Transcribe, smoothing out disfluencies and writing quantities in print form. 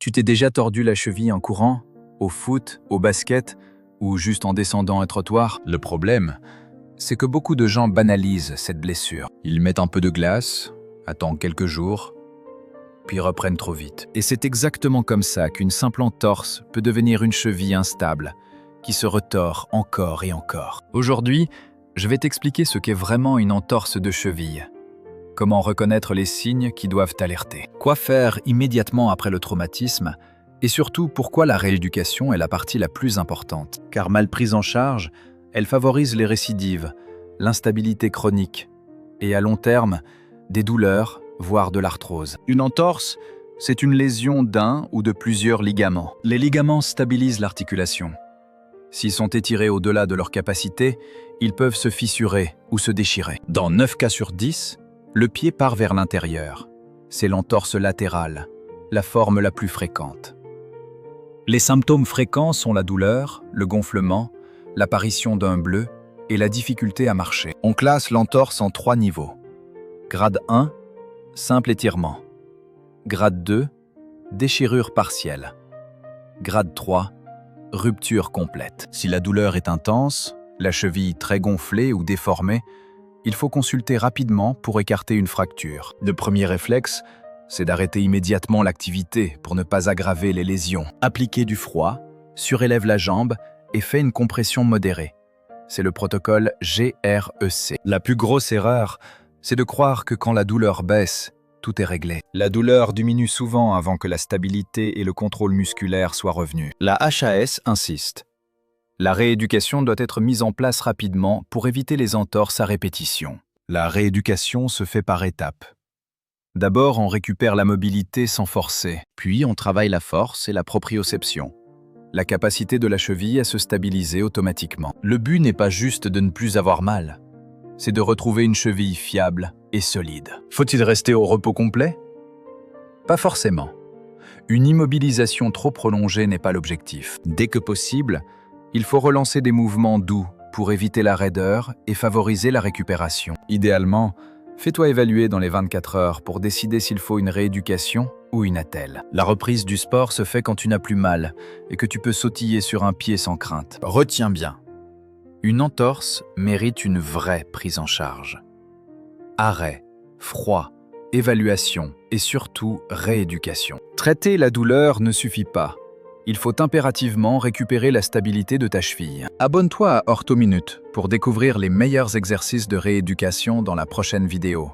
Tu t'es déjà tordu la cheville en courant, au foot, au basket ou juste en descendant un trottoir? Le problème, c'est que beaucoup de gens banalisent cette blessure. Ils mettent un peu de glace, attendent quelques jours, puis reprennent trop vite. Et c'est exactement comme ça qu'une simple entorse peut devenir une cheville instable, qui se retord encore et encore. Aujourd'hui, je vais t'expliquer ce qu'est vraiment une entorse de cheville. Comment reconnaître les signes qui doivent t'alerter. Quoi faire immédiatement après le traumatisme et surtout pourquoi la rééducation est la partie la plus importante. Car mal prise en charge, elle favorise les récidives, l'instabilité chronique et à long terme, des douleurs, voire de l'arthrose. Une entorse, c'est une lésion d'un ou de plusieurs ligaments. Les ligaments stabilisent l'articulation. S'ils sont étirés au-delà de leur capacité, ils peuvent se fissurer ou se déchirer. Dans 9 cas sur 10, le pied part vers l'intérieur. C'est l'entorse latérale, la forme la plus fréquente. Les symptômes fréquents sont la douleur, le gonflement, l'apparition d'un bleu et la difficulté à marcher. On classe l'entorse en 3 niveaux. Grade 1, simple étirement. Grade 2, déchirure partielle. Grade 3, rupture complète. Si la douleur est intense, la cheville très gonflée ou déformée, il faut consulter rapidement pour écarter une fracture. Le premier réflexe, c'est d'arrêter immédiatement l'activité pour ne pas aggraver les lésions. Appliquez du froid, surélève la jambe et fait une compression modérée. C'est le protocole GREC. La plus grosse erreur, c'est de croire que quand la douleur baisse, tout est réglé. La douleur diminue souvent avant que la stabilité et le contrôle musculaire soient revenus. La HAS insiste. La rééducation doit être mise en place rapidement pour éviter les entorses à répétition. La rééducation se fait par étapes. D'abord, on récupère la mobilité sans forcer, puis on travaille la force et la proprioception, la capacité de la cheville à se stabiliser automatiquement. Le but n'est pas juste de ne plus avoir mal, c'est de retrouver une cheville fiable et solide. Faut-il rester au repos complet? Pas forcément. Une immobilisation trop prolongée n'est pas l'objectif. Dès que possible, il faut relancer des mouvements doux pour éviter la raideur et favoriser la récupération. Idéalement, fais-toi évaluer dans les 24 heures pour décider s'il faut une rééducation ou une attelle. La reprise du sport se fait quand tu n'as plus mal et que tu peux sautiller sur un pied sans crainte. Retiens bien, une entorse mérite une vraie prise en charge. Arrêt, froid, évaluation et surtout rééducation. Traiter la douleur ne suffit pas. Il faut impérativement récupérer la stabilité de ta cheville. Abonne-toi à Orthominute pour découvrir les meilleurs exercices de rééducation dans la prochaine vidéo.